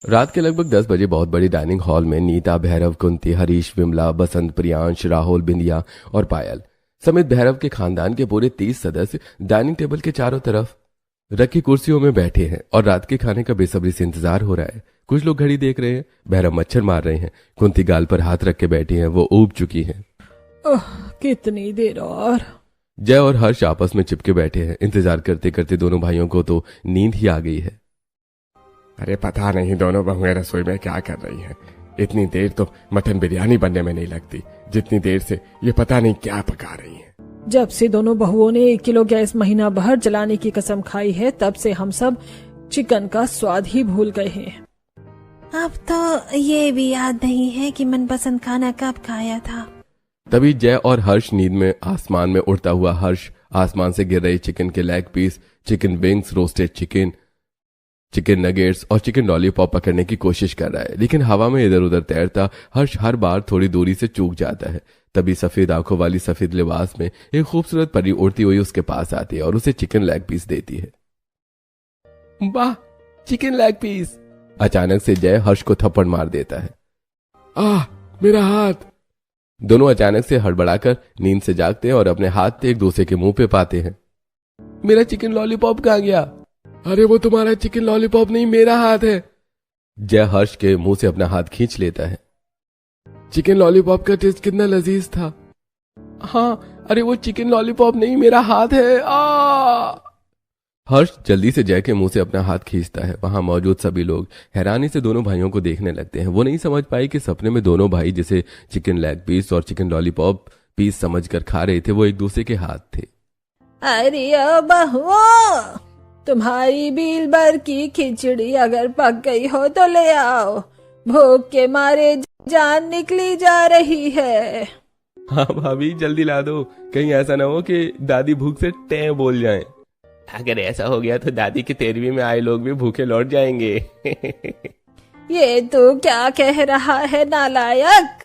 रात के लगभग 10 बजे बहुत बड़ी डाइनिंग हॉल में नीता, भैरव, कुंती, हरीश, विमला, बसंत, प्रियांश, राहुल, बिंदिया और पायल समेत भैरव के खानदान के पूरे 30 सदस्य डाइनिंग टेबल के चारों तरफ रखी कुर्सियों में बैठे हैं और रात के खाने का बेसब्री से इंतजार हो रहा है। कुछ लोग घड़ी देख रहे हैं, भैरव मच्छर मार रहे हैं, कुंती गाल पर हाथ रख के बैठी है, वो ऊब चुकी है। कितनी देर और? जय और हर्ष आपस में चिपके बैठे हैं। इंतजार करते करते दोनों भाइयों को तो नींद ही आ गई है। अरे पता नहीं दोनों बहुएं रसोई में क्या कर रही हैं। इतनी देर तो मटन बिरयानी बनने में नहीं लगती जितनी देर से ये पता नहीं क्या पका रही हैं। जब से दोनों बहुओं ने 1 किलो गैस महीना भर जलाने की कसम खाई है तब से हम सब चिकन का स्वाद ही भूल गए हैं। अब तो ये भी याद नहीं है कि मनपसंद खाना कब खाया था। तभी जय और हर्ष नींद में आसमान में उड़ता हुआ हर्ष आसमान से गिर रही चिकन के leg piece, chicken wings, roasted chicken, chicken nuggets और चिकन लॉलीपॉप पकड़ने की कोशिश कर रहा है, लेकिन हवा में इधर उधर तैरता हर्ष हर बार थोड़ी दूरी से चूक जाता है। तभी सफेद आंखों वाली सफेद लिबास में एक खूबसूरत परी उड़ती हुई उसके पास आती है और उसे चिकन लेग पीस देती है। वाह, चिकन लेग पीस! अचानक से जय हर्ष को थप्पड़ मार देता है। मेरा हाथ! दोनों अचानक से हड़बड़ाकर नींद से जागते हैं और अपने हाथ एक दूसरे के मुंह पे पाते हैं। मेरा चिकन लॉलीपॉप कहाँ गया? अरे वो तुम्हारा चिकन लॉलीपॉप नहीं, मेरा हाथ है। जय हर्ष के मुंह से अपना हाथ खींच लेता है। चिकन लॉलीपॉप का टेस्ट कितना लजीज था। हाँ, अरे वो चिकन लॉलीपॉप नहीं, मेरा हाथ है। हर्ष जल्दी से जय के मुंह से अपना हाथ खींचता है। वहां मौजूद सभी लोग हैरानी से दोनों भाइयों को देखने लगते हैं। वो नहीं समझ पाई कि सपने में दोनों भाई जिसे चिकन लेग पीस और चिकन लॉलीपॉप पीस समझकर खा रहे थे वो एक दूसरे के हाथ थे। अरे बहुओं, तुम्हारी बील भर की खिचड़ी अगर पक गई हो तो ले आओ, भूख के मारे जान निकली जा रही है। हाँ भाभी, जल्दी ला दो, कहीं ऐसा ना हो कि दादी भूख से टें बोल जाएं। अगर ऐसा हो गया तो दादी की 13वीं में आए लोग भी भूखे लौट जाएंगे। ये तू क्या कह रहा है नालायक?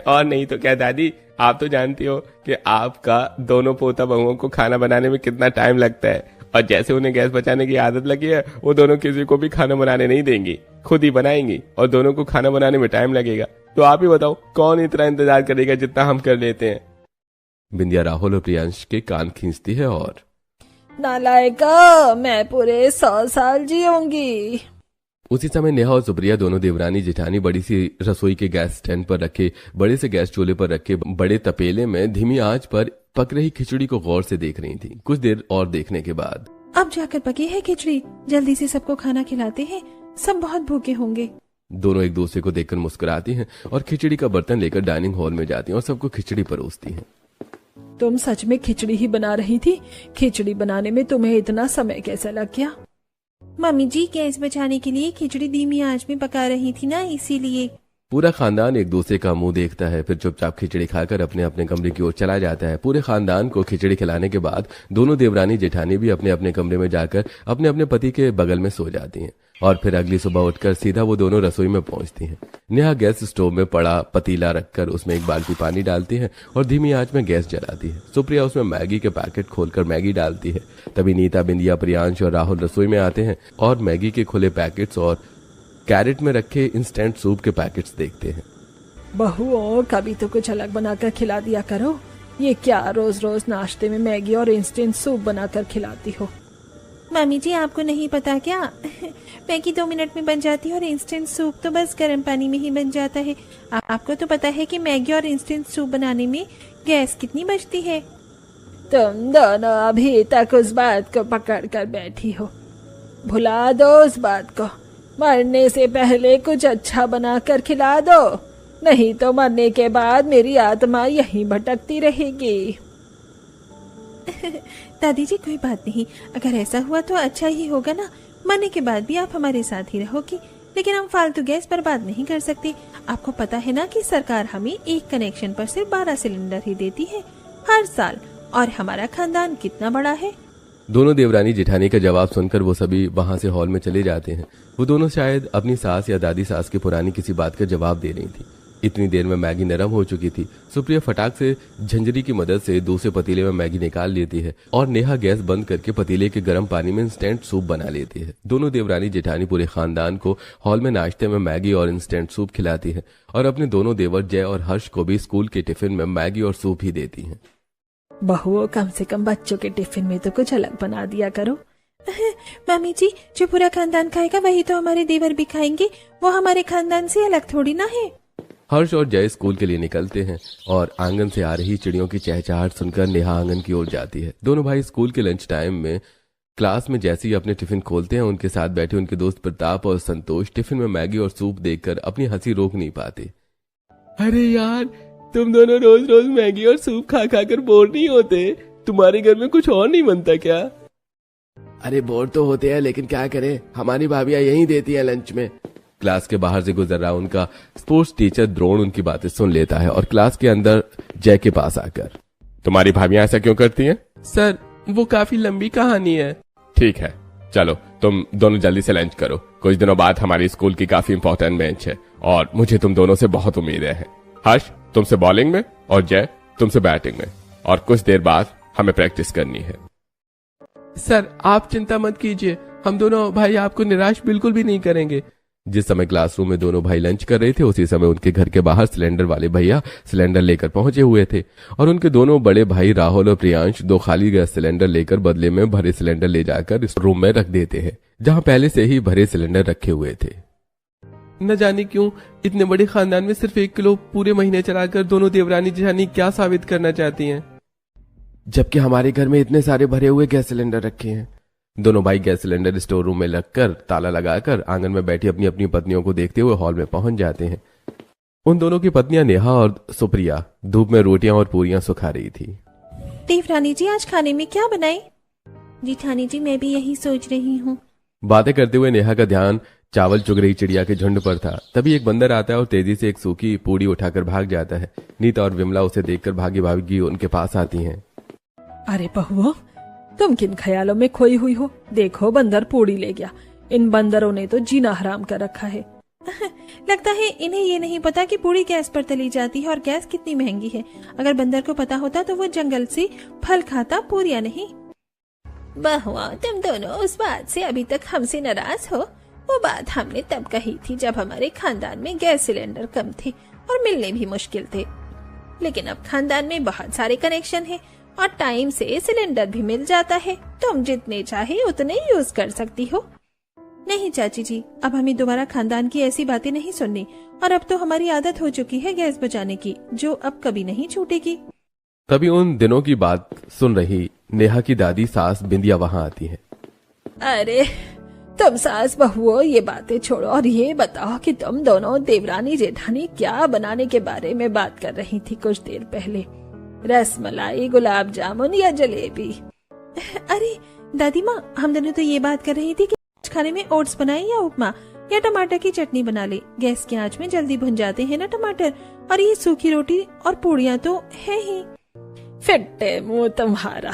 और नहीं तो क्या दादी, आप तो जानती हो कि आपका दोनों पोता बहुओं को खाना बनाने में कितना टाइम लगता है, और जैसे उन्हें गैस बचाने की आदत लगी है वो दोनों किसी को भी खाना बनाने नहीं देंगी, खुद ही बनाएंगी, और दोनों को खाना बनाने में टाइम लगेगा। तो आप ही बताओ कौन इतना इंतजार करेगा जितना हम कर लेते हैं। बिंदिया राहुल और प्रियांश के कान खींचती है और नालायका, मैं पूरे 100 साल जीऊंगी। उसी समय नेहा और सुप्रिया दोनों देवरानी जेठानी बड़ी सी रसोई के गैस स्टैंड पर रखे बड़े से गैस चूल्हे पर रखे बड़े तपेले में धीमी आंच पर पक रही खिचड़ी को गौर से देख रही थी। कुछ देर और देखने के बाद अब जाकर पकी है खिचड़ी, जल्दी से सबको खाना खिलाते हैं, सब बहुत भूखे होंगे। दोनों एक दूसरे को देखकर मुस्कुराती हैं और खिचड़ी का बर्तन लेकर डाइनिंग हॉल में जाती हैं और सबको खिचड़ी परोसती हैं। तुम सच में खिचड़ी ही बना रही थी? खिचड़ी बनाने में तुम्हें इतना समय कैसे लग गया? मम्मी जी गैस बचाने के लिए खिचड़ी धीमी आंच में पका रही थी ना, इसीलिए। पूरा खानदान एक दूसरे का मुंह देखता है, फिर चुपचाप खिचड़ी खाकर अपने अपने कमरे की ओर चला जाता है। पूरे खानदान को खिचड़ी खिलाने के बाद दोनों देवरानी जेठानी भी अपने अपने कमरे में जाकर अपने अपने पति के बगल में सो जाती हैं और फिर अगली सुबह उठकर सीधा वो दोनों रसोई में पहुंचती हैं। नेहा गैस स्टोव में पड़ा पतीला रखकर उसमें 1 बाल्टी पानी डालती है और धीमी आंच में गैस जलाती है। सुप्रिया उसमें मैगी के पैकेट खोलकर मैगी डालती है। तभी नीता, बिंदिया, प्रियांश और राहुल रसोई में आते हैं और मैगी के खुले पैकेट्स और कैरेट में रखे इंस्टेंट सूप के पैकेट्स देखते हैं। बहुओं, कभी तो कुछ अलग बनाकर खिला दिया करो। ये क्या रोज रोज नाश्ते में मैगी और इंस्टेंट सूप बनाकर खिलाती हो? मम्मी जी आपको नहीं पता क्या? मैगी 2 मिनट में बन जाती है और इंस्टेंट सूप तो बस गर्म पानी में ही बन जाता है। आपको तो पता है कि मैगी और इंस्टेंट सूप बनाने में गैस कितनी बचती है। तुम दोनों अभी तक उस बात को पकड़ कर बैठी हो। भुला दो उस बात को। मरने से पहले कुछ अच्छा बना कर खिला दो, नहीं तो मरने के बाद मेरी आत्मा यहीं भटकती रहेगी। दादी जी कोई बात नहीं, अगर ऐसा हुआ तो अच्छा ही होगा ना, मरने के बाद भी आप हमारे साथ ही रहोगी। लेकिन हम फालतू गैस बर्बाद नहीं कर सकते। आपको पता है ना कि सरकार हमें एक कनेक्शन पर सिर्फ 12 सिलेंडर ही देती है हर साल, और हमारा खानदान कितना बड़ा है। दोनों देवरानी जेठानी का जवाब सुनकर वो सभी वहां से हॉल में चले जाते हैं। वो दोनों शायद अपनी सास या दादी सास की पुरानी किसी बात का जवाब दे रही थी। इतनी देर में मैगी नरम हो चुकी थी। सुप्रिया फटाक से झंझरी की मदद से दूसरे पतीले में मैगी निकाल लेती है और नेहा गैस बंद करके पतीले के गर्म पानी में इंस्टेंट सूप बना लेती है। दोनों देवरानी जेठानी पूरे खानदान को हॉल में नाश्ते में मैगी और इंस्टेंट सूप खिलाती है और अपने दोनों देवर जय और हर्ष को भी स्कूल के टिफिन में मैगी और सूप ही देती है। बहुओं, कम से कम बच्चों के टिफिन में तो कुछ अलग बना दिया करो। मम्मी जी, जो पूरा खानदान खाएगा वही तो हमारे देवर भी खाएंगे, वो हमारे खानदान से अलग थोड़ी ना है। हर्ष और जय स्कूल के लिए निकलते हैं और आंगन से आ रही चिड़ियों की चहचहाहट सुनकर नेहा आंगन की ओर जाती है। दोनों भाई स्कूल के लंच टाइम में क्लास में जैसे ही अपने टिफिन खोलते हैं, उनके साथ बैठे उनके दोस्त प्रताप और संतोष टिफिन में मैगी और सूप देखकर अपनी हंसी रोक नहीं पाते। अरे यार, तुम दोनों रोज रोज मैगी और सूप खा खा कर बोर नहीं होते? तुम्हारे घर में कुछ और नहीं बनता क्या? अरे बोर तो होते हैं, लेकिन क्या करें, हमारी भाभियां यही देती है लंच में। क्लास के बाहर से गुजर रहा उनका स्पोर्ट्स टीचर द्रोण उनकी बातें सुन लेता है और क्लास के अंदर जय के पास आकर, तुम्हारी भाभियां ऐसा क्यों करती हैं? सर, वो काफी लंबी कहानी है। ठीक है, चलो तुम दोनों जल्दी से लंच करो। कुछ दिनों बाद हमारी स्कूल की काफी इंपॉर्टेंट मैच है और मुझे तुम दोनों से बहुत उम्मीदें हैं। हर्ष तुमसे बॉलिंग में और जय तुमसे बैटिंग में, और कुछ देर बाद हमें प्रैक्टिस करनी है। सर, आप चिंता मत कीजिए, हम दोनों भाई आपको निराश बिल्कुल भी नहीं करेंगे। जिस समय क्लासरूम में दोनों भाई लंच कर रहे थे, उसी समय उनके घर के बाहर सिलेंडर वाले भैया सिलेंडर लेकर पहुंचे हुए थे और उनके दोनों बड़े भाई राहुल और प्रियांश 2 खाली गैस सिलेंडर लेकर बदले में भरे सिलेंडर ले जाकर इस रूम में रख देते हैं, जहां पहले से ही भरे सिलेंडर रखे हुए थे। न जाने क्यों इतने बड़े खानदान में सिर्फ 1 किलो पूरे महीने चलाकर दोनों देवरानी जेठानी क्या साबित करना चाहती हैं? जबकि हमारे घर में इतने सारे भरे हुए गैस सिलेंडर रखे हैं। दोनों भाई गैस सिलेंडर स्टोर रूम में रखकर ताला लगाकर आंगन में बैठी अपनी अपनी पत्नियों को देखते हुए हॉल में पहुंच जाते हैं। उन दोनों की पत्नियां नेहा और सुप्रिया धूप में रोटियां और पूरियां सुखा रही थी। देवरानी जी, आज खाने में क्या बनाए? जेठानी जी, मैं भी यही सोच रही हूँ। बातें करते हुए नेहा का ध्यान चावल चुग रही चिड़िया के झुंड पर था। तभी एक बंदर आता है और तेजी से एक सूखी पूड़ी उठाकर भाग जाता है। नीता और विमला उसे देखकर भागी भागी उनके पास आती हैं। अरे बहुओं, तुम किन ख्यालों में खोई हुई हो? देखो, बंदर पूड़ी ले गया। इन बंदरों ने तो जीना हराम कर रखा है। लगता है इन्हें ये नहीं पता कि पूड़ी गैस पर तली जाती है और गैस कितनी महंगी है। अगर बंदर को पता होता तो वो जंगल से फल खाता, पूरियां नहीं। बहुआ, तुम दोनों उस बात से अभी तक हमसे नाराज हो? वो बात हमने तब कही थी जब हमारे खानदान में गैस सिलेंडर कम थे और मिलने भी मुश्किल थे। लेकिन अब खानदान में बहुत सारे कनेक्शन हैं और टाइम से सिलेंडर भी मिल जाता है। तुम जितने चाहे उतने यूज कर सकती हो। नहीं चाची जी, अब हमें दोबारा खानदान की ऐसी बातें नहीं सुननी, और अब तो हमारी आदत हो चुकी है गैस बचाने की, जो अब कभी नहीं छूटेगी। तभी उन दिनों की बात सुन रही नेहा की दादी सास बिंदिया वहां आती है। अरे तुम सास बहुओं, ये बातें छोड़ो और ये बताओ कि तुम दोनों देवरानी जेठानी क्या बनाने के बारे में बात कर रही थी कुछ देर पहले? रसमलाई, गुलाब जामुन या जलेबी? अरे दादी माँ, हम दोनों तो ये बात कर रही थी कि खाने में ओट्स बनाए या उपमा या टमाटर की चटनी बना ले। गैस की आंच में जल्दी भुन जाते हैं ना टमाटर, और ये सूखी रोटी और पूड़ियाँ तो है ही। फिट्टे मुंह तुम्हारा,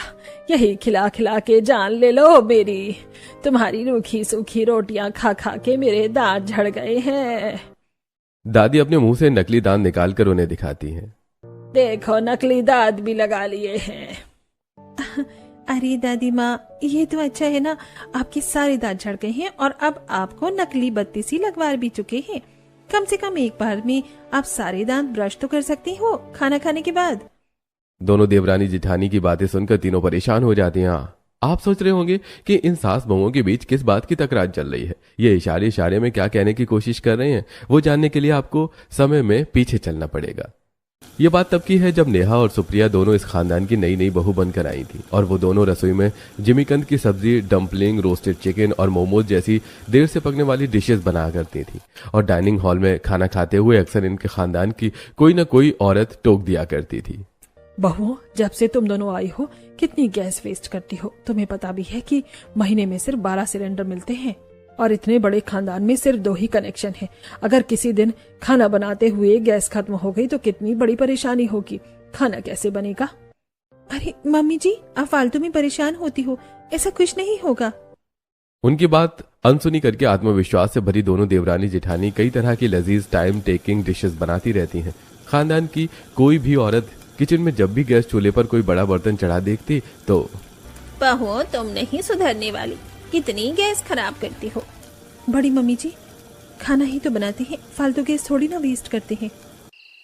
यही खिला खिला के जान ले लो मेरी। तुम्हारी रूखी सूखी रोटियां खा खा के मेरे दांत झड़ गए हैं। दादी अपने मुंह से नकली दांत निकालकर उन्हें दिखाती हैं। देखो, नकली दांत भी लगा लिए हैं। अरे दादी माँ, ये तो अच्छा है ना, आपके सारे दांत झड़ गए हैं और अब आपको नकली बत्ती सी लगवा भी चुके हैं। कम से कम एक बार में आप सारे दांत ब्रश तो कर सकती हो खाना खाने के बाद। दोनों देवरानी जिठानी की बातें सुनकर तीनों परेशान हो जाती हैं। आप सोच रहे होंगे कि इन सास बहुओं के बीच किस बात की तकरार चल रही है। ये इशारे इशारे में क्या कहने की कोशिश कर रहे हैं, वो जानने के लिए आपको समय में पीछे चलना पड़ेगा। ये बात तब की है जब नेहा और सुप्रिया दोनों इस खानदान की नई नई बहू बनकर आई थी और वो दोनों रसोई में जिमीकंद की सब्जी, डम्पलिंग, रोस्टेड चिकन और मोमोज जैसी देर से पकने वाली डिशेस बना करती थी। और डाइनिंग हॉल में खाना खाते हुए अक्सर इनके खानदान की कोई न कोई औरत टोक दिया करती थी। बहुओं, जब से तुम दोनों आई हो कितनी गैस वेस्ट करती हो। तुम्हें पता भी है कि महीने में सिर्फ 12 सिलेंडर मिलते हैं और इतने बड़े खानदान में सिर्फ 2 ही कनेक्शन है। अगर किसी दिन खाना बनाते हुए गैस खत्म हो गई तो कितनी बड़ी परेशानी होगी। खाना कैसे बनेगा? अरे मम्मी जी, आप फालतू में परेशान होती हो, ऐसा कुछ नहीं होगा। उनकी बात अनसुनी करके आत्मविश्वास से भरी दोनों देवरानी जेठानी कई तरह की लजीज टाइम टेकिंग डिशेस बनाती रहती हैं। खानदान की कोई भी औरत किचन में जब भी गैस चूल्हे पर कोई बड़ा बर्तन चढ़ा देखती तो बहू तुम नहीं सुधरने वाली, कितनी गैस खराब करती हो। बड़ी मम्मी जी, खाना ही तो बनाते हैं, फालतू गैस थोड़ी ना वेस्ट करते हैं।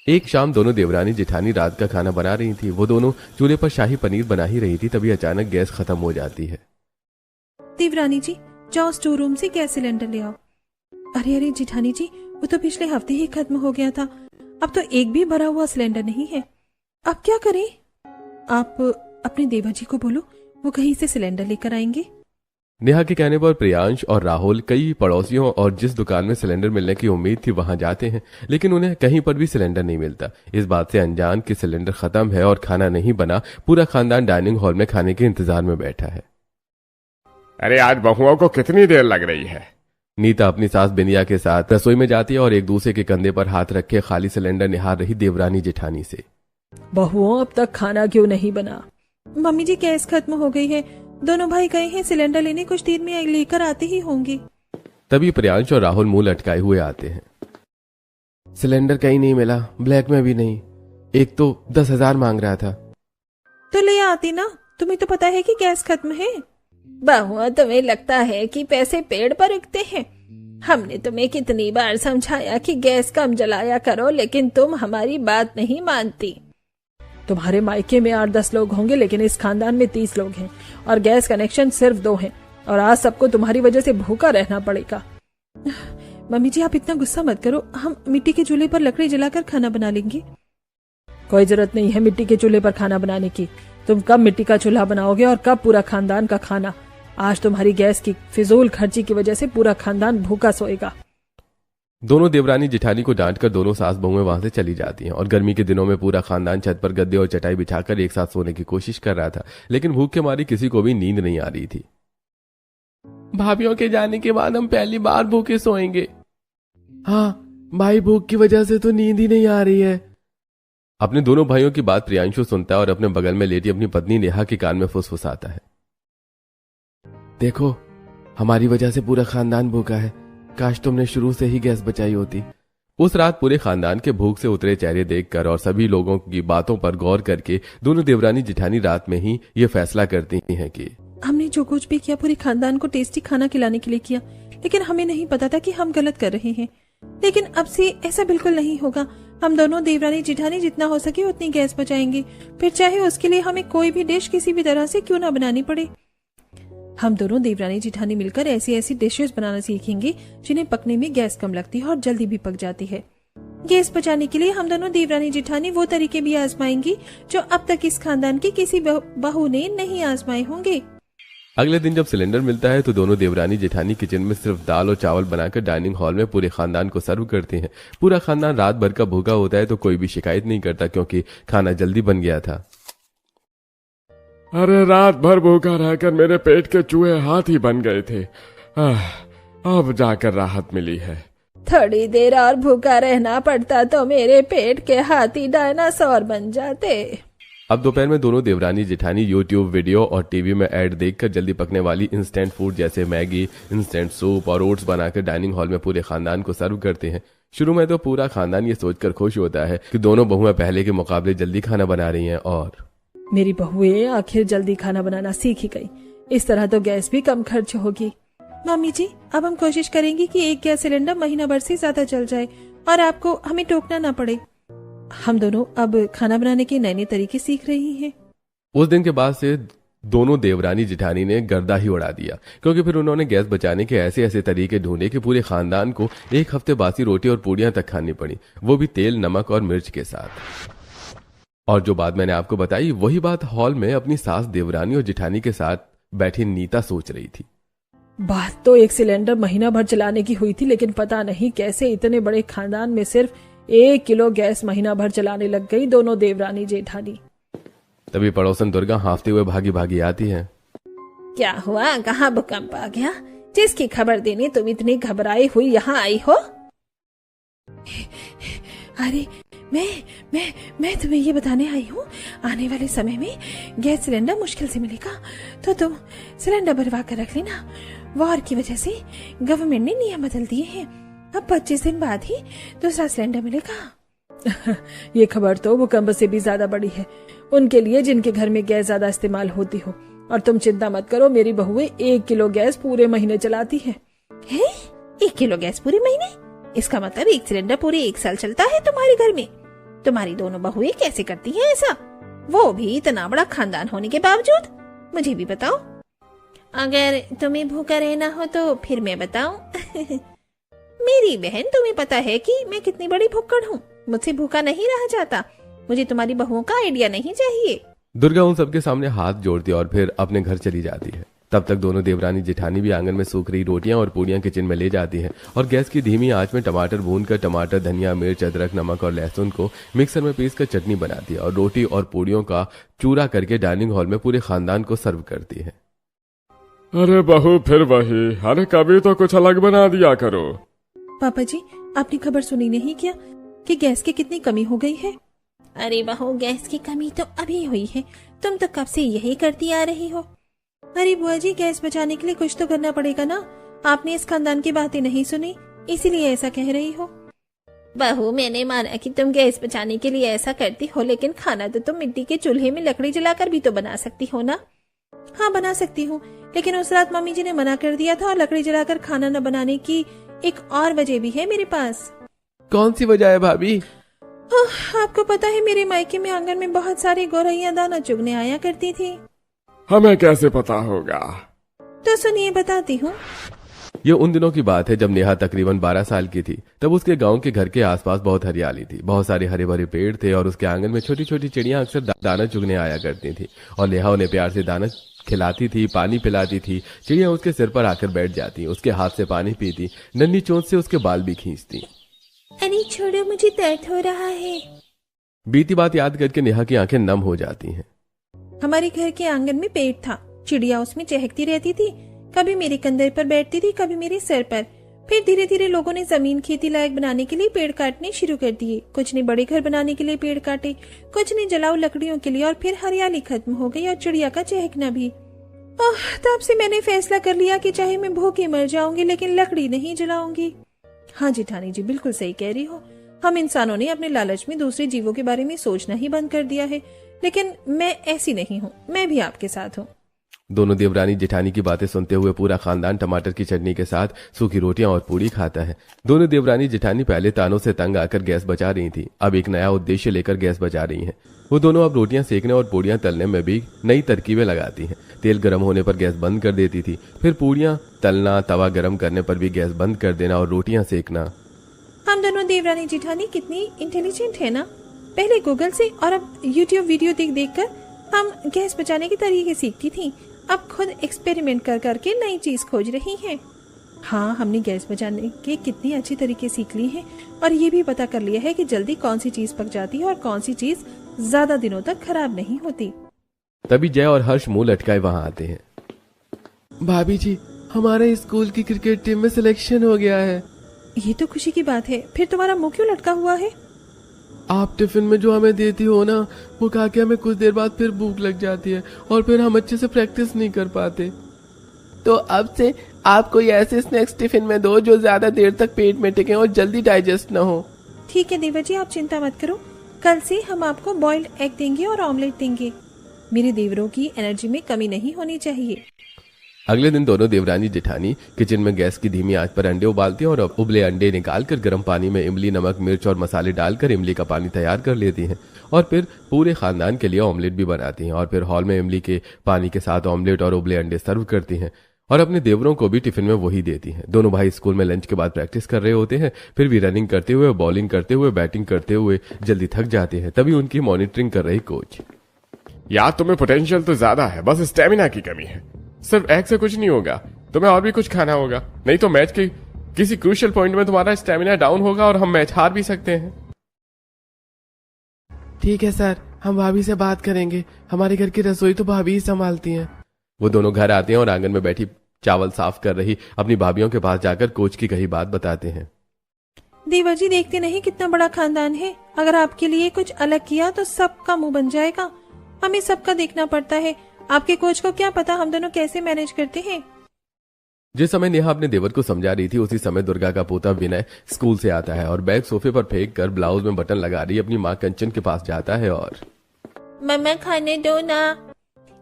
एक शाम दोनों देवरानी जेठानी रात का खाना बना रही थी। वो दोनों चूल्हे पर शाही पनीर बना ही रही थी, तभी अचानक गैस खत्म हो जाती है। देवरानी जी, जाओ स्टोर रूम से गैस सिलेंडर ले आओ। अरे अरे जेठानी जी, वो तो पिछले हफ्ते ही खत्म हो गया था, अब तो एक भी भरा हुआ सिलेंडर नहीं है। अब क्या करें? आप अपने देवा जी को बोलो, वो कहीं से सिलेंडर लेकर आएंगे। नेहा के कहने पर प्रियांश और राहुल कई पड़ोसियों और जिस दुकान में सिलेंडर मिलने की उम्मीद थी वहां जाते हैं, लेकिन उन्हें कहीं पर भी सिलेंडर नहीं मिलता। इस बात से अनजान कि सिलेंडर खत्म है और खाना नहीं बना, पूरा खानदान डाइनिंग हॉल में खाने के इंतजार में बैठा है। अरे आज बहुओं को कितनी देर लग रही है। नीता अपनी सास बिनिया के साथ रसोई में जाती है और एक दूसरे के कंधे पर हाथ रखे खाली सिलेंडर निहार रही देवरानी जेठानी से। बहुओं, अब तक खाना क्यों नहीं बना? मम्मी जी, गैस खत्म हो गई है, दोनों भाई गए हैं सिलेंडर लेने, कुछ देर में लेकर आते ही होंगे। तभी प्रियांश और राहुल मुंह लटकाए हुए आते हैं। सिलेंडर कहीं नहीं मिला, ब्लैक में भी नहीं, एक तो 10,000 मांग रहा था। तो ले आती ना, तुम्हें तो पता है कि गैस खत्म है। बहुआ, तुम्हें लगता है कि पैसे पेड़ पर उगते हैं? हमने तुम्हें कितनी बार समझाया कि गैस कम जलाया करो, लेकिन तुम हमारी बात नहीं मानती। तुम्हारे मायके में 8-10 लोग होंगे, लेकिन इस खानदान में 30 लोग हैं और गैस कनेक्शन सिर्फ 2 हैं, और आज सबको तुम्हारी वजह से भूखा रहना पड़ेगा। मम्मी जी, आप इतना गुस्सा मत करो, हम मिट्टी के चूल्हे पर लकड़ी जलाकर खाना बना लेंगे। कोई जरूरत नहीं है मिट्टी के चूल्हे पर खाना बनाने की। तुम कब मिट्टी का चूल्हा बनाओगे और कब पूरा खानदान का खाना? आज तुम्हारी गैस की फिजूल खर्ची की वजह से पूरा खानदान भूखा सोएगा। दोनों देवरानी जेठानी को डांटकर दोनों सास बहुएं वहां से चली जाती हैं और गर्मी के दिनों में पूरा खानदान छत पर गद्दे और चटाई बिछाकर एक साथ सोने की कोशिश कर रहा था, लेकिन भूख के मारे किसी को भी नींद नहीं आ रही थी। भाभीियों के जाने के बाद हम पहली बार भूखे सोएंगे। हाँ, भाई भूख की वजह से तो नींद ही नहीं आ रही है। अपने दोनों भाइयों की बात प्रियांशु सुनता है और अपने बगल में लेटी अपनी पत्नी नेहा के कान में फुसफुसाता है। देखो, हमारी वजह से पूरा खानदान भूखा है, काश तुमने शुरू से ही गैस बचाई होती। उस रात पूरे खानदान के भूख से उतरे चेहरे देखकर और सभी लोगों की बातों पर गौर करके दोनों देवरानी जेठानी रात में ही ये फैसला करती हैं कि हमने जो कुछ भी किया पूरे खानदान को टेस्टी खाना खिलाने के लिए किया, लेकिन हमें नहीं पता था कि हम गलत कर रहे हैं। लेकिन अब से ऐसा बिल्कुल नहीं होगा। हम दोनों देवरानी जेठानी जितना हो सके उतनी गैस बचाएंगे, फिर चाहे उसके लिए हमें कोई भी डिश किसी भी तरह से क्यों ना बनानी पड़े। हम दोनों देवरानी जेठानी मिलकर ऐसी ऐसी डिशेस बनाना सीखेंगे जिन्हें पकने में गैस कम लगती है और जल्दी भी पक जाती है। गैस बचाने के लिए हम दोनों देवरानी जेठानी वो तरीके भी आजमाएंगी जो अब तक इस खानदान की किसी बहू ने नहीं आजमाए होंगे। अगले दिन जब सिलेंडर मिलता है तो दोनों देवरानी जेठानी किचन में सिर्फ दाल और चावल बनाकर डाइनिंग हॉल में पूरे खानदान को सर्व करते हैं। पूरा खानदान रात भर का भूखा होता है तो कोई भी शिकायत नहीं करता, क्योंकि खाना जल्दी बन गया था। अरे रात भर भूखा रहकर मेरे पेट के चूहे हाथी बन गए थे। अब जाकर राहत मिली है। थोड़ी देर और भूखा रहना पड़ता तो मेरे पेट के हाथी डायनासोर बन जाते। अब दोपहर में दोनों देवरानी जेठानी यूट्यूब वीडियो और टीवी में ऐड देखकर जल्दी पकने वाली इंस्टेंट फूड जैसे मैगी, इंस्टेंट सूप और ओट्स बनाकर डाइनिंग हॉल में पूरे खानदान को सर्व करते हैं। शुरू में तो पूरा खानदान ये सोचकर खुश होता है कि दोनों बहुएं पहले के मुकाबले जल्दी खाना बना रही हैं और मेरी बहुएं आखिर जल्दी खाना बनाना सीख ही गई, इस तरह तो गैस भी कम खर्च होगी। मम्मी जी, अब हम कोशिश करेंगे कि एक गैस सिलेंडर महीना भर से ज्यादा चल जाए और आपको हमें टोकना ना पड़े। हम दोनों अब खाना बनाने के नए नए तरीके सीख रही हैं। उस दिन के बाद से दोनों देवरानी जेठानी ने गर्दा ही उड़ा दिया, क्योंकि फिर उन्होंने गैस बचाने के ऐसे ऐसे तरीके ढूंढे कि पूरे खानदान को एक हफ्ते बासी रोटी और पूड़ियां तक खानी पड़ी, वो भी तेल, नमक और मिर्च के साथ। और जो बात मैंने आपको बताई वही बात हॉल में अपनी सास देवरानी और जेठानी के साथ बैठी नीता सोच रही थी। बात तो एक सिलेंडर महीना भर चलाने की हुई थी, लेकिन पता नहीं कैसे इतने बड़े खानदान में सिर्फ 1 किलो गैस महीना भर चलाने लग गई दोनों देवरानी जेठानी। तभी पड़ोसन दुर्गा हांफते हुए भागी भागी आती है। क्या हुआ? कहाँ भूकंप आ गया जिसकी खबर देने तुम इतनी घबराई हुई यहाँ आई हो? अरे मैं तुम्हें ये बताने आई हूँ, आने वाले समय में गैस सिलेंडर मुश्किल से मिलेगा, तो तुम सिलेंडर भरवा कर रख लेना। वॉर की वजह से गवर्नमेंट ने नियम बदल दिए हैं। अब 25 दिन बाद ही दूसरा सिलेंडर मिलेगा। ये खबर तो भूकंप से भी ज्यादा बड़ी है, उनके लिए जिनके घर में गैस ज्यादा इस्तेमाल होती हो। और तुम चिंता मत करो, मेरी बहुएं 1 किलो गैस पूरे महीने चलाती है। 1 किलो गैस पूरे महीने? इसका मतलब 1 सिलेंडर पूरे 1 साल चलता है तुम्हारे घर में। तुम्हारी दोनों बहुएं कैसे करती हैं ऐसा, वो भी इतना बड़ा खानदान होने के बावजूद? मुझे भी बताओ। अगर तुम्हें भूखा रहना हो तो फिर मैं बताऊं। मेरी बहन, तुम्हें पता है कि मैं कितनी बड़ी भुक्कड़ हूँ, मुझसे भूखा नहीं रहा जाता। मुझे तुम्हारी बहुओं का आइडिया नहीं चाहिए। दुर्गा उन सबके सामने हाथ जोड़ती है और फिर अपने घर चली जाती है। तब तक दोनों देवरानी जेठानी भी आंगन में सूख रही रोटियां और पूड़ियां किचन में ले जाती हैं और गैस की धीमी आंच में टमाटर भूनकर टमाटर, धनिया, मिर्च, अदरक, नमक और लहसुन को मिक्सर में पीसकर चटनी बनाती है और रोटी और पूड़ियों का चूरा करके डाइनिंग हॉल में पूरे खानदान को सर्व करती है। अरे बहू फिर वही, अरे कभी तो कुछ अलग बना दिया करो। पापा जी, आपने खबर सुनी नहीं क्या कि गैस की कितनी कमी हो गई है? अरे बहू, गैस की कमी तो अभी हुई है, तुम तो कब से यही करती आ रही हो। अरे बुआ जी, गैस बचाने के लिए कुछ तो करना पड़ेगा ना। आपने इस खानदान की बातें नहीं सुनी, इसीलिए ऐसा कह रही हो। बहू, मैंने माना कि तुम गैस बचाने के लिए ऐसा करती हो, लेकिन खाना तो तुम मिट्टी के चूल्हे में लकड़ी जलाकर भी तो बना सकती हो ना। हाँ, बना सकती हूँ, लेकिन उस रात मम्मी जी ने मना कर दिया था और लकड़ी जलाकर खाना न बनाने की एक और वजह भी है मेरे पास। कौन सी वजह है भाभी? आपको पता है, मेरे मायके में आंगन में बहुत सारी गौरैया दाना चुगने आया करती थी। हमें कैसे पता होगा? तो सुनिए, बताती हूँ। ये उन दिनों की बात है जब नेहा तकरीबन 12 साल की थी। तब उसके गांव के घर के आसपास बहुत हरियाली थी, बहुत सारे हरे भरे पेड़ थे और उसके आंगन में छोटी छोटी चिड़ियां अक्सर दाना चुगने आया करती थी और नेहा उन्हें प्यार से दाना खिलाती थी, पानी पिलाती थी। चिड़िया उसके सिर पर आकर बैठ जाती, उसके हाथ से पानी पीती, नन्ही चोंच से उसके बाल भी खींचती। अरे छोड़ो, मुझे दर्द हो रहा है। बीती बात याद करके नेहा की आंखें नम हो जाती हैं। हमारे घर के आंगन में पेड़ था, चिड़िया उसमें चहकती रहती थी, कभी मेरे कंधे पर बैठती थी, कभी मेरे सर पर। फिर धीरे धीरे लोगों ने जमीन खेती लायक बनाने के लिए पेड़ काटने शुरू कर दिए। कुछ ने बड़े घर बनाने के लिए पेड़ काटे, कुछ ने जलाऊ लकड़ियों के लिए, और फिर हरियाली खत्म हो गई और चिड़िया का चहकना भी। तब से मैंने फैसला कर लिया कि चाहे मैं भूखे मर जाऊंगी, लेकिन लकड़ी नहीं जलाऊंगी। हाँ जेठानी जी, बिल्कुल सही कह रही हो। हम इंसानों ने अपने लालच में दूसरे जीवों के बारे में सोचना ही बंद कर दिया है, लेकिन मैं ऐसी नहीं हूँ, मैं भी आपके साथ हूँ। दोनों देवरानी जेठानी की बातें सुनते हुए पूरा खानदान टमाटर की चटनी के साथ सूखी रोटियां और पूड़ी खाता है। दोनों देवरानी जेठानी पहले तानों से तंग आकर गैस बचा रही थी, अब एक नया उद्देश्य लेकर गैस बचा रही हैं। वो दोनों अब रोटियां सेकने और पूड़ियां तलने में भी नई तरकीबें लगाती हैं। तेल गर्म होने पर गैस बंद कर देती थी, फिर पूड़ियां तलना, तवा गर्म करने पर भी गैस बंद कर देना और रोटियां सेकना। हम दोनों देवरानी जेठानी कितनी इंटेलिजेंट है ना। पहले गूगल से और अब यूट्यूब वीडियो देख देख कर हम गैस बचाने के तरीके सीखती थी, अब खुद एक्सपेरिमेंट कर करके नई चीज खोज रही हैं। हाँ, हमने गैस बचाने के कितनी अच्छी तरीके सीख ली हैं और ये भी पता कर लिया है कि जल्दी कौन सी चीज पक जाती है और कौन सी चीज ज्यादा दिनों तक खराब नहीं होती। तभी जय और हर्ष मुंह लटकाए वहां आते हैं। भाभी जी, हमारे स्कूल की क्रिकेट टीम में सिलेक्शन हो गया है। ये तो खुशी की बात है, फिर तुम्हारा मुंह क्यों लटका हुआ है? आप टिफिन में जो हमें देती हो ना, वो खा के हमें कुछ देर बाद फिर भूख लग जाती है और फिर हम अच्छे से प्रैक्टिस नहीं कर पाते। तो अब से आप कोई ऐसे स्नैक्स टिफिन में दो जो ज्यादा देर तक पेट में टिके और जल्दी डाइजेस्ट न हो। ठीक है देवर जी, आप चिंता मत करो, कल से हम आपको बॉइल्ड एग देंगे और ऑमलेट देंगे। मेरे देवरों की एनर्जी में कमी नहीं होनी चाहिए। अगले दिन दोनों देवरानी जेठानी किचन में गैस की धीमी आंच पर अंडे उबालती हैं और उबले अंडे निकालकर गर्म पानी में इमली, नमक, मिर्च और मसाले डालकर इमली का पानी तैयार कर लेती हैं और फिर पूरे खानदान के लिए ऑमलेट भी बनाती हैं और फिर हॉल में इमली के पानी के साथ ऑमलेट और उबले अंडे सर्व करती हैं और अपने देवरों को भी टिफिन में वही देती हैं। दोनों भाई स्कूल में लंच के बाद प्रैक्टिस कर रहे होते हैं, फिर भी रनिंग करते हुए, बॉलिंग करते हुए, बैटिंग करते हुए जल्दी थक जाते हैं। तभी उनकी मॉनिटरिंग कर रही कोच, यार तुम्हें पोटेंशियल तो ज्यादा है, बस स्टेमिना की कमी है। सिर्फ एग से कुछ नहीं होगा, तुम्हें और भी कुछ खाना होगा, नहीं तो मैच के किसी क्रूशियल पॉइंट में तुम्हारा स्टेमिना डाउन होगा और हम मैच हार भी सकते हैं। ठीक है सर, हम भाभी से बात करेंगे, हमारे घर की रसोई तो भाभी ही संभालती हैं। वो दोनों घर आते हैं और आंगन में बैठी चावल साफ कर रही अपनी भाभियों के पास जाकर कोच की कही बात बताते हैं। देवर जी, देखते नहीं कितना बड़ा खानदान है, अगर आपके लिए कुछ अलग किया तो सबका मुंह बन जाएगा। हमें सबका देखना पड़ता है। आपके कोच को क्या पता हम दोनों कैसे मैनेज करते हैं। जिस समय नेहा अपने देवर को समझा रही थी उसी समय दुर्गा का पोता विनय स्कूल से आता है और बैग सोफे पर फेंक कर ब्लाउज में बटन लगा रही अपनी माँ कंचन के पास जाता है और मम्मा खाने दो ना।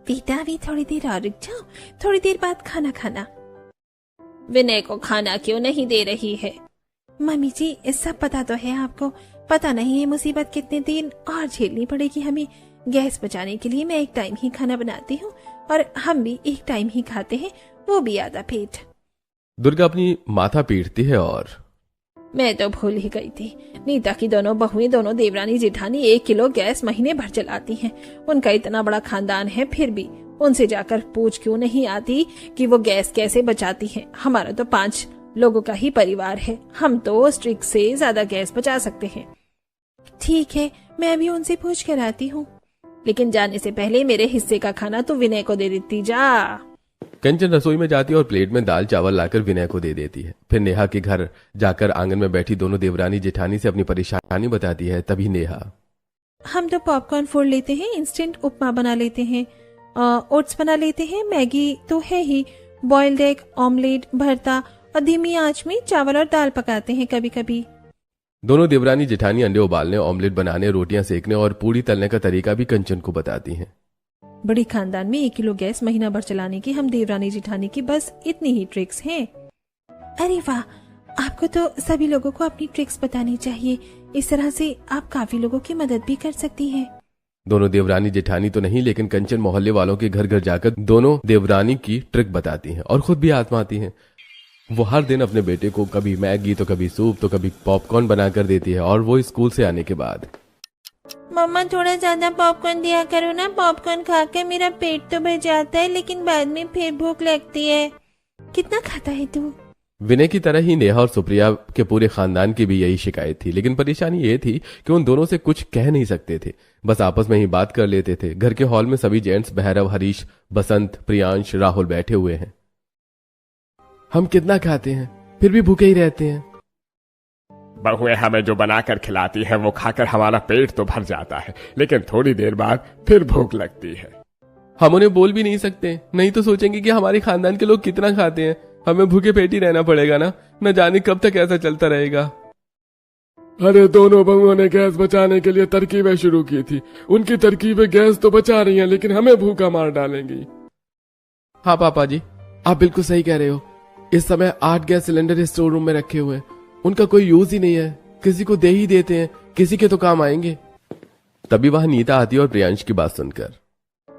बेटा भी थोड़ी देर और रुक जाओ, थोड़ी देर बाद खाना खाना। विनय को खाना क्यों नहीं दे रही है? मम्मी जी सब पता तो है आपको, पता नहीं है मुसीबत कितने दिन और झेलनी पड़ेगी हमें। गैस बचाने के लिए मैं एक टाइम ही खाना बनाती हूँ और हम भी एक टाइम ही खाते हैं, वो भी आधा पेट। दुर्गा अपनी माथा पीटती है और मैं तो भूल ही गई थी, नीता की दोनों बहुएं, दोनों देवरानी जेठानी 1 किलो गैस महीने भर चलाती हैं। उनका इतना बड़ा खानदान है, फिर भी उनसे जाकर पूछ क्यों नहीं आती कि वो गैस कैसे बचाती हैं? हमारा तो 5 लोगों का ही परिवार है, हम तो स्ट्रिक से ज्यादा गैस बचा सकते हैं। ठीक है, मैं अभी उनसे पूछ कर आती हूँ। लेकिन जाने से पहले मेरे हिस्से का खाना तो विनय को दे देती जा। कंचन रसोई में जाती है और प्लेट में दाल चावल लाकर विनय को दे देती है। फिर नेहा के घर जाकर आंगन में बैठी दोनों देवरानी जेठानी से अपनी परेशानी बताती है। तभी नेहा, हम तो पॉपकॉर्न फोड़ लेते हैं, इंस्टेंट उपमा बना लेते हैं, ओट्स बना लेते हैं, मैगी तो है ही, बॉइल्ड एग, ऑमलेट, भरता और धीमी आंच में चावल और दाल पकाते हैं कभी कभी। दोनों देवरानी जेठानी अंडे उबालने, ऑमलेट बनाने, रोटियां सेकने और पूड़ी तलने का तरीका भी कंचन को बताती हैं। बड़ी खानदान में 1 किलो गैस महीना भर चलाने की हम देवरानी जेठानी की बस इतनी ही ट्रिक्स हैं। अरे वाह, आपको तो सभी लोगों को अपनी ट्रिक्स बतानी चाहिए, इस तरह से आप काफी लोगों की मदद भी कर सकती है। दोनों देवरानी जेठानी तो नहीं, लेकिन कंचन मोहल्ले वालों के घर घर जाकर दोनों देवरानी की ट्रिक बताती हैं और खुद भी आजमाती हैं। वो हर दिन अपने बेटे को कभी मैगी तो कभी सूप तो कभी पॉपकॉर्न बनाकर देती है और वो स्कूल से आने के बाद, मम्मा थोड़ा ज्यादा पॉपकॉर्न दिया करो ना, पॉपकॉर्न खाकर मेरा पेट तो भर जाता है लेकिन बाद में फिर भूख लगती है। कितना खाता है तू? विनय की तरह ही नेहा और सुप्रिया के पूरे खानदान की भी यही शिकायत थी, लेकिन परेशानी ये थी कि उन दोनों से कुछ कह नहीं सकते थे, बस आपस में ही बात कर लेते थे। घर के हॉल में सभी जेंट्स भैरव, हरीश, बसंत, प्रियांश, राहुल बैठे हुए हैं। हम कितना खाते हैं फिर भी भूखे ही रहते हैं। बहुएं हमें जो बनाकर खिलाती हैं वो खाकर हमारा पेट तो भर जाता है, लेकिन थोड़ी देर बाद फिर भूख लगती है। हम उन्हें बोल भी नहीं सकते, नहीं तो सोचेंगे कि हमारे खानदान के लोग कितना खाते हैं। हमें भूखे पेट ही रहना पड़ेगा ना, न जाने कब तक ऐसा चलता रहेगा। अरे दोनों बहुओं ने गैस बचाने के लिए तरकीबें शुरू की थी, उनकी तरकीबें गैस तो बचा रही हैं लेकिन हमें भूखा मार डालेंगी। हाँ पापा जी, आप बिल्कुल सही कह रहे हो। इस समय 8 गैस सिलेंडर स्टोर रूम में रखे हुए हैं, उनका कोई यूज ही नहीं है, किसी को दे ही देते हैं, किसी के तो काम आएंगे। तभी वहां नीता आती है और प्रियांश की बात सुनकर,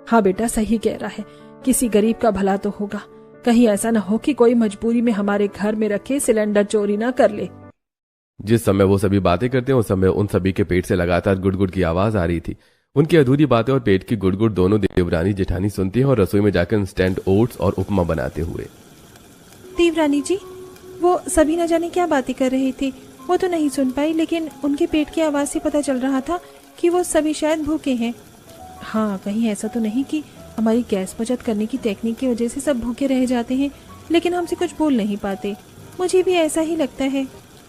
हाँ बेटा सही कह रहा है, किसी गरीब का भला तो होगा, कहीं ऐसा न हो कि कोई मजबूरी में हमारे घर में रखे सिलेंडर चोरी ना कर ले। जिस समय वो सभी बातें करते हैं उस समय उन सभी के पेट से लगातार गुड़गुड़ की आवाज आ रही थी। उनकी अधूरी बातें और पेट की गुड़गुड़ दोनों देवरानी जेठानी सुनती हैं और रसोई में जाकर इंस्टेंट ओट्स और उपमा बनाते हुए, देवरानी जी, वो सभी न जाने क्या बातें कर रहे थे, वो तो नहीं सुन पाई, लेकिन उनके पेट की आवाज से पता चल रहा था कि वो सभी शायद भूखे हैं। हाँ, कहीं ऐसा तो नहीं कि हमारी गैस बचत करने की टेक्निक की वजह से सब भूखे रह जाते हैं लेकिन हमसे कुछ बोल नहीं पाते। मुझे भी ऐसा ही लगता है।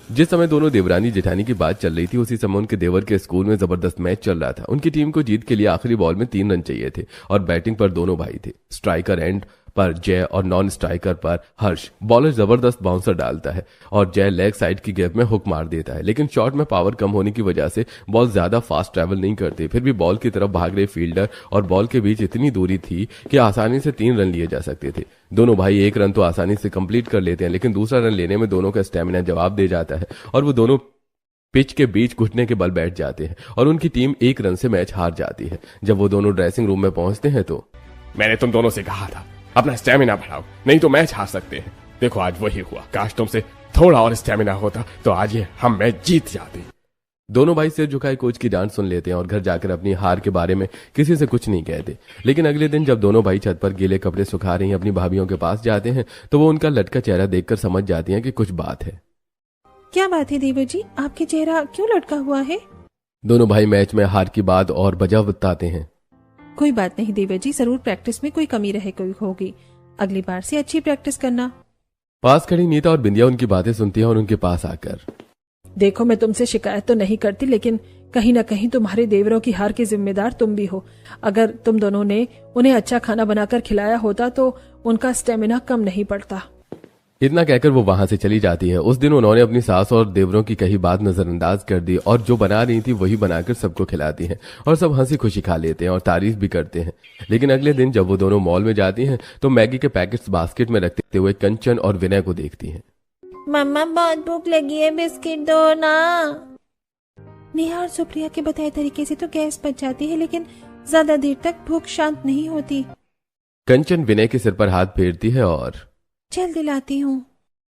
जिस समय दोनों देवरानी जेठानी की बात चल रही थी उसी समय उनके देवर के स्कूल में जबरदस्त मैच चल रहा था। उनकी टीम को जीत के लिए आखिरी बॉल में 3 रन चाहिए थे और बैटिंग पर दोनों भाई थे, स्ट्राइकर एंड पर जय और नॉन स्ट्राइकर पर हर्ष। बॉलर जबरदस्त बाउंसर डालता है और जय लेग साइड की गैप में हुक मार देता है, लेकिन शॉट में पावर कम होने की वजह से बॉल ज्यादा फास्ट ट्रैवल नहीं करती। फिर भी बॉल की तरफ भाग रहे फील्डर और बॉल के बीच इतनी दूरी थी कि आसानी से 3 रन लिए जा सकते थे। दोनों भाई 1 रन तो आसानी से कंप्लीट कर लेते हैं, लेकिन दूसरा रन लेने में दोनों का स्टेमिना जवाब दे जाता है और वो दोनों पिच के बीच घुटने के बल बैठ जाते हैं और उनकी टीम 1 रन से मैच हार जाती है। जब वो दोनों ड्रेसिंग रूम में पहुंचते हैं तो, मैंने तुम दोनों से कहा था अपना स्टेमिना बढ़ाओ, नहीं तो मैच हार सकते हैं। देखो आज वही हुआ, काश तुमसे थोड़ा और स्टेमिना होता तो आज ये हम मैच जीत जाते। दोनों भाई सिर झुकाए कोच की डांट सुन लेते हैं और घर जाकर अपनी हार के बारे में किसी से कुछ नहीं कहते। लेकिन अगले दिन जब दोनों भाई छत पर गीले कपड़े सुखा रही हैं अपनी भाभियों के पास जाते हैं तो वो उनका लटका चेहरा देखकर समझ जाती हैं कि कुछ बात है। क्या बात है देवर जी, आपके चेहरा क्यों लटका हुआ है? दोनों भाई मैच में हार की बात और वजह बताते हैं। कोई बात नहीं देवर जी, जरूर प्रैक्टिस में कोई कमी रहे कोई होगी, अगली बार से अच्छी प्रैक्टिस करना। पास खड़ी नीता और बिंदिया उनकी बातें सुनती है और उनके पास आकर, देखो मैं तुमसे शिकायत तो नहीं करती, लेकिन कहीं ना कहीं तुम्हारे देवरों की हार के जिम्मेदार तुम भी हो। अगर तुम दोनों ने उन्हें अच्छा खाना बनाकर खिलाया होता तो उनका स्टेमिना कम नहीं पड़ता। इतना कहकर वो वहां से चली जाती है। उस दिन उन्होंने अपनी सास और देवरों की कही बात नजरअंदाज कर दी और जो बना रही थी वही बनाकर सबको खिलाती हैं और सब हंसी खुशी खा लेते हैं और तारीफ भी करते हैं। लेकिन अगले दिन जब वो दोनों मॉल में जाती हैं तो मैगी के पैकेट्स बास्केट में रखते हुए कंचन और विनय को देखती हैं। मम्मा बहुत भूख लगी है, बिस्किट दो ना। नेहा और सुप्रिया के बताए तरीके से तो गैस बच जाती है, लेकिन ज्यादा देर तक भूख शांत नहीं होती। कंचन विनय के सिर पर हाथ फेरती है और चल दिलाती हूँ।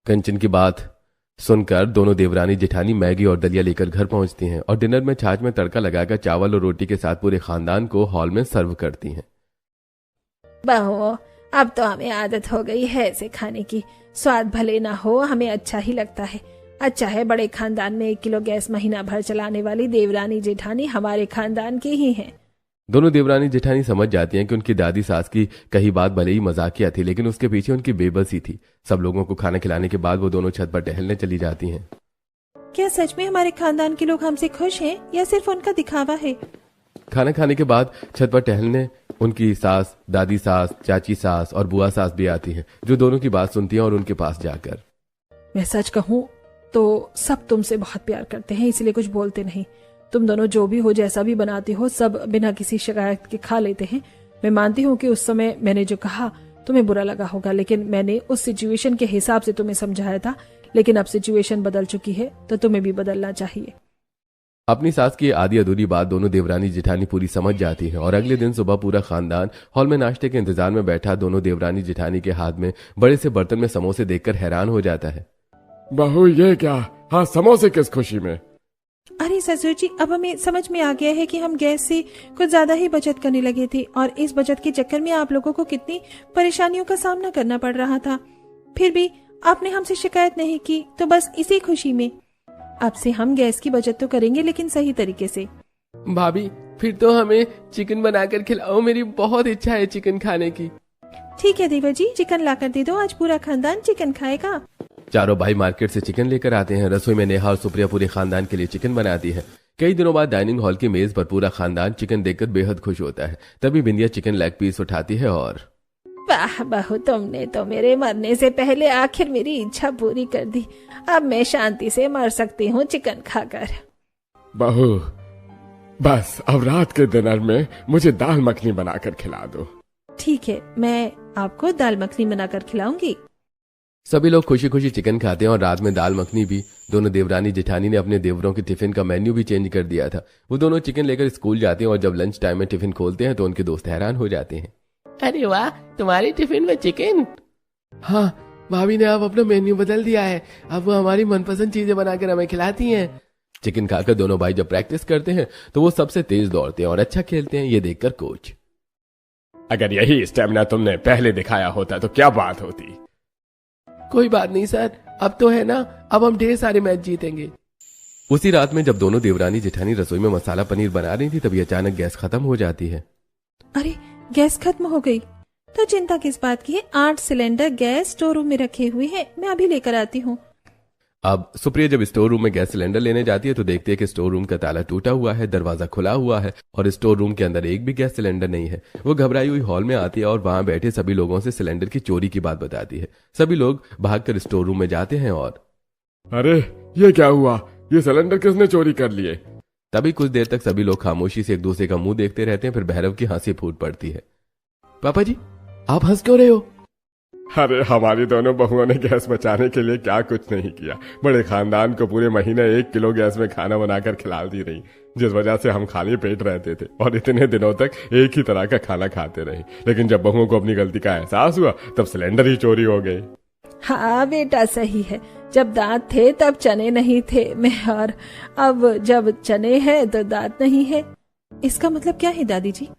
कंचन की बात सुनकर दोनों देवरानी जेठानी मैगी और दलिया लेकर घर पहुंचती हैं और डिनर में छाछ में तड़का लगाकर चावल और रोटी के साथ पूरे खानदान को हॉल में सर्व करती हैं। बहुओं, अब तो हमें आदत हो गई है ऐसे खाने की। स्वाद भले ना हो, हमें अच्छा ही लगता है। अच्छा है बड़े खानदान में 1 किलो गैस महीना भर चलाने वाली देवरानी जेठानी हमारे खानदान की ही हैं। दोनों देवरानी जेठानी समझ जाती हैं कि उनकी दादी सास की कही बात भले ही मजाकिया थी, लेकिन उसके पीछे उनकी बेबसी थी। सब लोगों को खाना खिलाने के बाद वो दोनों छत पर टहलने चली जाती हैं। क्या सच में हमारे खानदान के लोग हमसे खुश हैं या सिर्फ उनका दिखावा है? खाना खाने के बाद छत पर टहलने उनकी सास, दादी सास, चाची सास और बुआ सास भी आती हैं, जो दोनों की बात सुनती हैं और उनके पास जाकर, मैं सच कहूँ तो सब तुमसे बहुत प्यार करते हैं, इसलिए कुछ बोलते नहीं। तुम दोनों जो भी हो, जैसा भी बनाती हो, सब बिना किसी शिकायत के खा लेते हैं। मैं मानती हूँ कि उस समय मैंने जो कहा तुम्हें बुरा लगा होगा, लेकिन मैंने उस सिचुएशन के हिसाब से तुम्हें समझाया था। लेकिन अब सिचुएशन बदल चुकी है तो तुम्हें भी बदलना चाहिए। अपनी सास की आधी अधूरी बात दोनों देवरानी जेठानी पूरी समझ जाती है और अगले दिन सुबह पूरा खानदान हॉल में नाश्ते के इंतजार में बैठा दोनों देवरानी जेठानी के हाथ में बड़े से बर्तन में समोसे देखकर हैरान हो जाता है। बहू ये क्या? हाँ, समोसे किस खुशी में? अरे ससुर जी, अब हमें समझ में आ गया है कि हम गैस से कुछ ज्यादा ही बचत करने लगे थे और इस बचत के चक्कर में आप लोगों को कितनी परेशानियों का सामना करना पड़ रहा था। फिर भी आपने हमसे शिकायत नहीं की, तो बस इसी खुशी में अब से हम गैस की बचत तो करेंगे, लेकिन सही तरीके से। भाभी फिर तो हमें चिकन बनाकर खिलाओ, मेरी बहुत इच्छा है चिकन खाने की। ठीक है देवर जी, चिकन लाकर दे दो, आज पूरा खानदान चिकन खाएगा। चारों भाई मार्केट से चिकन लेकर आते हैं। रसोई में नेहा और सुप्रिया पूरे खानदान के लिए चिकन बनाती है। कई दिनों बाद डाइनिंग हॉल की मेज पर पूरा खानदान चिकन देखकर बेहद खुश होता है। तभी बिंदिया चिकन लेग पीस उठाती है और वाह बहू, तुमने तो मेरे मरने से पहले आखिर मेरी इच्छा पूरी कर दी। अब मैं शांति से मर सकती हूँ चिकन खाकर। बहू बस अब रात के डिनर में मुझे दाल मखनी बनाकर खिला दो। ठीक है, मैं आपको दाल मखनी बनाकर खिलाऊंगी। सभी लोग खुशी खुशी चिकन खाते हैं और रात में दाल मखनी भी। दोनों देवरानी जेठानी ने अपने देवरों के टिफिन का मेन्यू भी चेंज कर दिया था। वो दोनों चिकन लेकर स्कूल जाते हैं और जब लंच टाइम में टिफिन खोलते हैं तो उनके दोस्त हैरान हो जाते हैं। अरे वाह, तुम्हारी टिफिन में चिकन? हाँ, भाभी ने अब अपना मेन्यू बदल दिया है। अब वो हमारी मनपसंद चीजें बनाकर हमें खिलाती हैं। चिकन खाकर दोनों भाई जब प्रैक्टिस करते हैं तो वो सबसे तेज दौड़ते हैं और अच्छा खेलते हैं। ये देखकर कोच, अगर यही स्टेमिना तुमने पहले दिखाया होता तो क्या बात होती। कोई बात नहीं सर, अब तो है ना, अब हम ढेर सारे मैच जीतेंगे। उसी रात में जब दोनों देवरानी जेठानी रसोई में मसाला पनीर बना रही थी तभी अचानक गैस खत्म हो जाती है। अरे गैस खत्म हो गई? तो चिंता किस बात की है, 8 सिलेंडर गैस स्टोर रूम में रखे हुए हैं, मैं अभी लेकर आती हूँ। अब सुप्रिया जब स्टोर रूम में गैस सिलेंडर लेने जाती है तो देखती है कि स्टोर रूम का ताला टूटा हुआ है, दरवाजा खुला हुआ है और स्टोर रूम के अंदर एक भी गैस सिलेंडर नहीं है। वो घबराई हुई हॉल में आती है और वहां बैठे सभी लोगों से सिलेंडर की चोरी की बात बताती है। सभी लोग भागकर स्टोर रूम में जाते हैं और अरे ये क्या हुआ, ये सिलेंडर किसने चोरी कर लिए? तभी कुछ देर तक सभी लोग खामोशी से एक दूसरे का मुंह देखते रहते हैं। फिर भैरव की हंसी फूट पड़ती है। पापा जी, आप हंस क्यों रहे हो? अरे हमारी दोनों बहुओं ने गैस बचाने के लिए क्या कुछ नहीं किया। बड़े खानदान को पूरे महीने 1 किलो गैस में खाना बनाकर खिला दी रही, जिस वजह से हम खाली पेट रहते थे और इतने दिनों तक एक ही तरह का खाना खाते रहे। लेकिन जब बहुओं को अपनी गलती का एहसास हुआ तब सिलेंडर ही चोरी हो गए। हाँ बेटा, सही है। जब दांत थे तब चने नहीं थे मैं, और अब जब चने हैं तो दांत नहीं है। इसका मतलब क्या है दादी जी?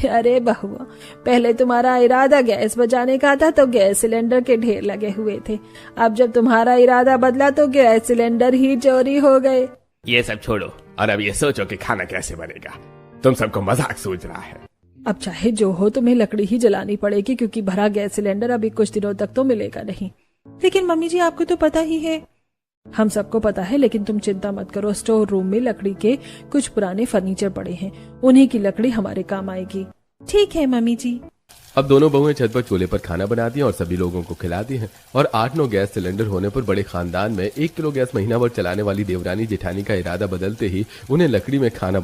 अरे बहुआ, पहले तुम्हारा इरादा गैस बचाने का था तो गैस सिलेंडर के ढेर लगे हुए थे। अब जब तुम्हारा इरादा बदला तो गैस सिलेंडर ही चोरी हो गए। ये सब छोड़ो और अब ये सोचो कि खाना कैसे बनेगा। तुम सबको मजाक सूझ रहा है। अब चाहे जो हो, तुम्हें लकड़ी ही जलानी पड़ेगी क्योंकि भरा गैस सिलेंडर अभी कुछ दिनों तक तो मिलेगा नहीं। लेकिन मम्मी जी, आपको तो पता ही है। हम सबको पता है, लेकिन तुम चिंता मत करो। स्टोर रूम में लकड़ी के कुछ पुराने फर्नीचर पड़े हैं, उन्हीं की लकड़ी हमारे काम आएगी। ठीक है मम्मी जी। अब दोनों बहुएं छत पर चूल्हे पर खाना बनाती हैं और सभी लोगों को खिलाती हैं। और 8-9 गैस सिलेंडर होने पर बड़े खानदान में 1 किलो गैस महीना भर चलाने वाली देवरानी जेठानी का इरादा बदलते ही उन्हें लकड़ी में खाना